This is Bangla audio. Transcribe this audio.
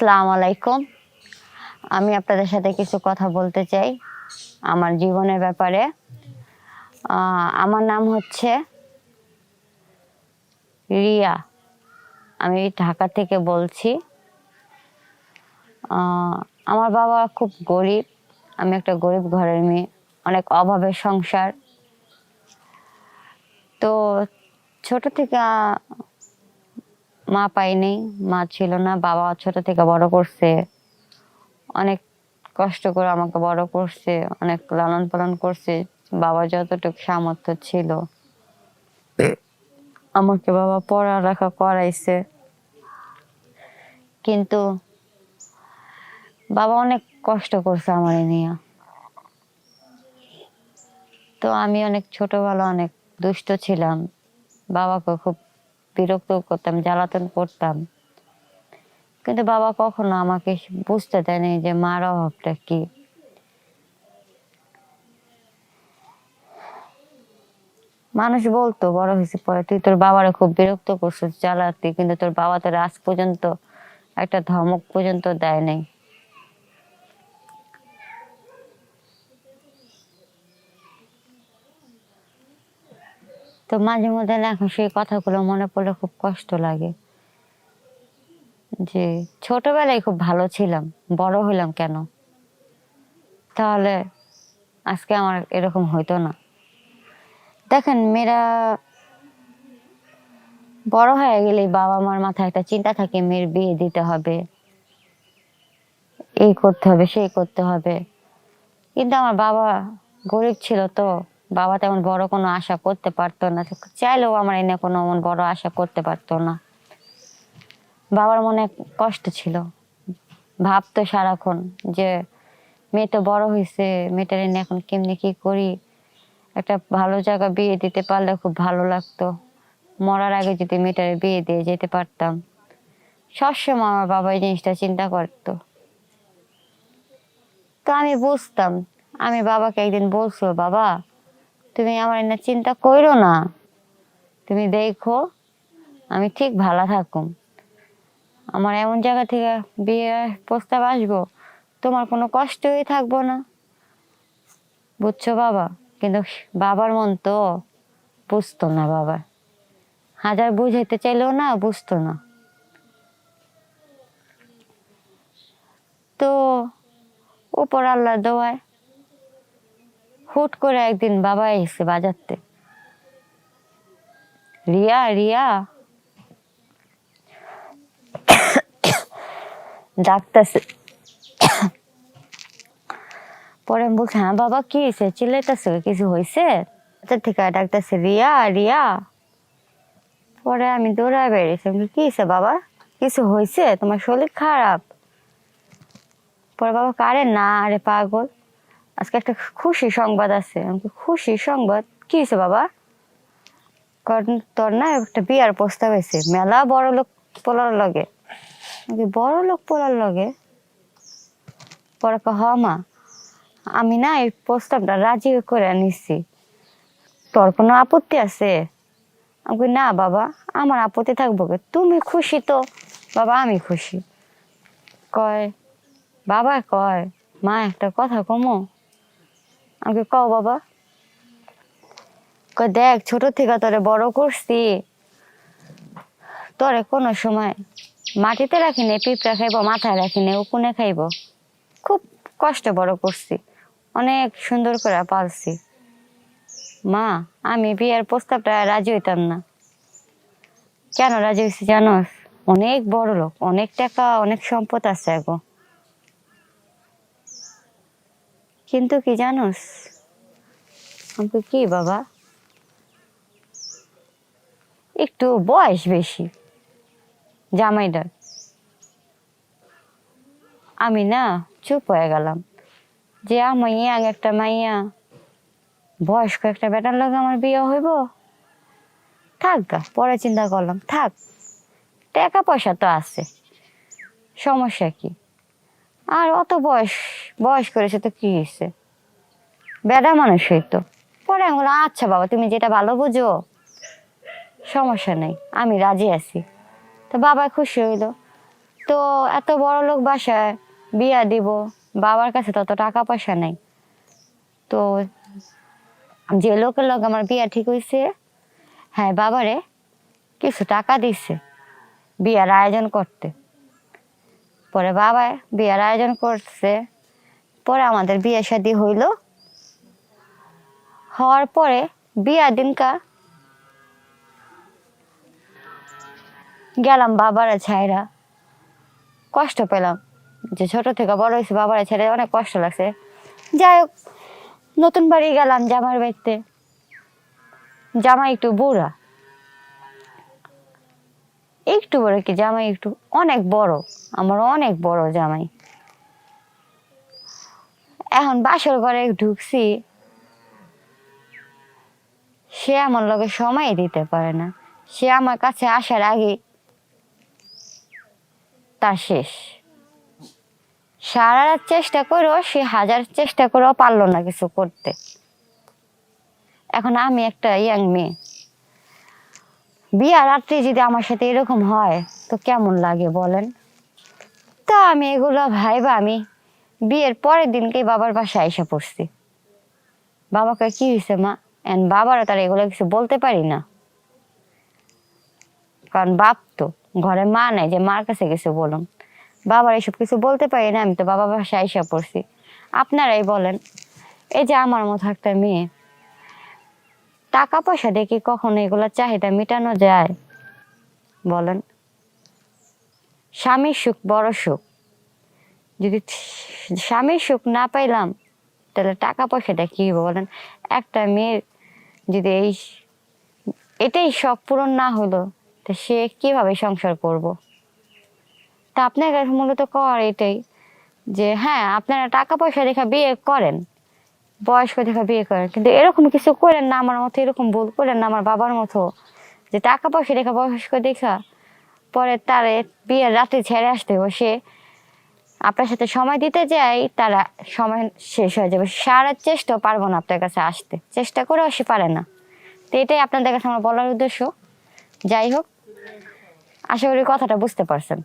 আসসালামু আলাইকুম। আমি আপনাদের সাথে কিছু কথা বলতে চাই আমার জীবনের ব্যাপারে। আমার নাম হচ্ছে রিয়া। আমি ঢাকা থেকে বলছি। আমার বাবা খুব গরিব। আমি একটা গরিব ঘরের মেয়ে, অনেক অভাবের সংসার। তো ছোট থেকে মা পাইনি, মা ছিল না। বাবা ছোট থেকে বড় করছে, অনেক কষ্ট করে আমাকে বড় করছে, অনেক লালন পালন করছে। বাবা যতটুকু সামর্থ্য ছিল আমাকে বাবা পড়ালেখা করাইছে, কিন্তু বাবা অনেক কষ্ট করছে আমার নিয়ে। তো আমি অনেক ছোটবেলা অনেক দুষ্ট ছিলাম, বাবাকে খুব বিরক্ত করতাম, জ্বালাতন করতাম। কিন্তু বাবা কখনো আমাকে বুঝতে দেয়নি যে মার অভাবটা কি। মানুষ বলতো বড় হয়েছে পরে তুই তোর বাবারে খুব বিরক্ত করছিস, জ্বালাতি, কিন্তু তোর বাবা তোর আজ পর্যন্ত একটা ধমক পর্যন্ত দেয় নাই। তো মাঝে মধ্যে না এখন সেই কথাগুলো মনে পড়লে খুব কষ্ট লাগে যে ছোটবেলায় খুব ভালো ছিলাম, বড় হইলাম কেন? তাহলে আজকে আমার এরকম হইতো না। দেখেন, মেয়েরা বড় হয়ে গেলে বাবা মার মাথায় একটা চিন্তা থাকে, মেয়ের বিয়ে দিতে হবে, এই করতে হবে, সেই করতে হবে। কিন্তু আমার বাবা গরিব ছিল, তো বাবা তেমন বড় কোনো আশা করতে পারতো না। চাইলেও আমার এনে কোনো এমন বড় আশা করতে পারতো না। বাবার মনে কষ্ট ছিল, ভাবতো সারাক্ষণ যে মেয়ে তো বড় হয়েছে, মেয়েটার এনে এখন কেমনি কি করি, একটা ভালো জায়গা বিয়ে দিতে পারলে খুব ভালো লাগতো। মরার আগে যদি মেয়েটার বিয়ে দিয়ে যেতে পারতাম। সবসময় আমার বাবা এই জিনিসটা চিন্তা করতো। তো আমি বুঝতাম। আমি বাবাকে একদিন বলছো, বাবা তুমি আমার এনে চিন্তা করো না, তুমি দেখো আমি ঠিক ভালো থাকুম। আমার এমন জায়গা থেকে বিয়ে প্রস্তাব আসবো, তোমার কোনো কষ্টই থাকবো না, বুঝছো বাবা? কিন্তু বাবার মন তো বুঝতো না। বাবা হাজার বুঝাইতে চাইলেও না, বুঝতো না। তো উপর আল্লাহ দোয়ায় হুট করে একদিন বাবা এসে বাজাতে, রিয়া রিয়া ডাকতেছে। পরে আমি বলছি, হ্যাঁ বাবা কি হয়েছে, চিল্লাইতেছে, কিছু হয়েছে? থেকে ডাকতেছে, রিয়া রিয়া। পরে আমি দৌড়ায় বেরিয়েছি, কি হয়েছে বাবা, কিছু হয়েছে, তোমার শরীর খারাপ? পরে বাবা আরে না, আরে পাগল, আজকে একটা খুশি সংবাদ আছে। আমাকে খুশি সংবাদ? কি হয়েছে বাবা? কারণ তোর না একটা বিয়ার প্রস্তাব আছে, মেলা বড় লোক পোলার লগে। বড় লোক পোলার লগে? পরে হ মা, আমি না এই প্রস্তাবটা রাজি করে নিচ্ছি, তোর কোনো আপত্তি আছে? আমি না বাবা, আমার আপত্তি থাকবো কে, তুমি খুশি তো বাবা, আমি খুশি। কয় বাবা, কয় মা একটা কথা কমো। আমাকে কও বাবা। কয় দেখ, ছোট থেকে তোরে বড় করছি, তোরে কোনো সময় মাটিতে রাখিনি, পিঁপড়া খাইবো মাথায় রাখিনি, উকুনে খাইবো, খুব কষ্ট বড় করছি, অনেক সুন্দর করে পালছি। মা, আমি বিয়ের প্রস্তাবটা রাজি হইতাম না। কেন রাজি হয়েছি জানোস? অনেক বড় লোক, অনেক টাকা, অনেক সম্পদ আছে গো। কিন্তু কি জানোস? আমি কি বাবা, একটু বয়স বেশি জামাইটার। আমি না চুপ হয়ে গেলাম যে আমার ইয়াং একটা মাইয়া, বয়স্ক একটা বেটার লগে আমার বিয়ে হইব? থাক গা, পরে চিন্তা করলাম, থাক, টাকা পয়সা তো আছে, সমস্যা কি? আর অত বয়স বয়স করেছে তো কি হয়েছে, বেটা মানুষ হইতো। পরে আমি বললাম, আচ্ছা বাবা তুমি যেটা ভালো বুঝো, সমস্যা নেই, আমি রাজি আছি। তো বাবা খুশি হইলো। তো এত বড় লোক বাসায় বিয়া দিব, বাবার কাছে তত টাকা পয়সা নাই। তো যে লোকের লোক আমার বিয়া ঠিক হয়েছে, হ্যাঁ বাবারে কিছু টাকা দিচ্ছে বিয়ার আয়োজন করতে। পরে বাবা বিয়ার আয়োজন করছে, পরে আমাদের বিয়ে শাদী হইল। হওয়ার পরে বিয়ার দিনকা গেলাম বাবারা ছাইরা, কষ্ট পেলাম যে ছোট থেকে বড় হয়েছে, বাবারা ছেড়ে অনেক কষ্ট লাগছে। যাই হোক, নতুন বাড়ি গেলাম জামার বাড়িতে। জামাই একটু বুড়া, একটু বড় কি জামাই একটু অনেক বড়, আমার অনেক বড় জামাই। এখন বাসর ঘরে ঢুকছি, সে আমার লগে সময় দিতে পারে না। সে আমার কাছে আসার আগে তার শেষ। সারা রাত চেষ্টা করেও সে হাজার চেষ্টা করেও পারলো না কিছু করতে। এখন আমি একটা ইয়াং মেয়ে, বিয়া রাত্রি যদি আমার সাথে এরকম হয় তো কেমন লাগে বলেন? তা আমি এগুলো ভাইবা আমি বিয়ের পরের দিনকেই বাবার বাসায় আইসা পড়ছি। বাবাকে কি হয়েছে মা, এন্ড বাবারা তারা এগুলো কিছু বলতে পারি না, কারণ বাপ তো ঘরে মা নাই যে মার কাছে কিছু বলুন। বাবার এসব কিছু বলতে পারি না, আমি তো বাবার বাসায় আইসা পড়ছি। আপনারাই বলেন, এই যে আমার মতো একটা মেয়ে, টাকা পয়সা দেখি কখনো এগুলা চাহিদা মেটানো যায় বলেন? স্বামীর সুখ বড় সুখ, যদি স্বামীর সুখ না পাইলাম তাহলে টাকা পয়সাটা কি বলেন? একটা মেয়ের যদি এটাই শখ পূরণ না হলো, তা সে কিভাবে সংসার করব? তা আপনার কাছে মূলত কর এটাই যে হ্যাঁ আপনারা টাকা পয়সা দেখা বিয়ে করেন, বয়স্ক দেখা বিয়ে করেন, কিন্তু এরকম কিছু করেন না আমার মতো, এরকম ভুল করেন না আমার বাবার মতো, যে টাকা পয়সা দেখা বয়স্ক দেখা পরে তারে বিয়ের রাতে ছেড়ে আসতে বসে আপনার সাথে সময় দিতে যাই, তারা সময় শেষ হয়ে যাবে। সারা চেষ্টাও পারবো না আপনার কাছে আসতে, চেষ্টা করেও সে পারে না। তো এটাই আপনাদের কাছে আমার বলার উদ্দেশ্য। যাই হোক, আশা করি কথাটা বুঝতে পারছেন।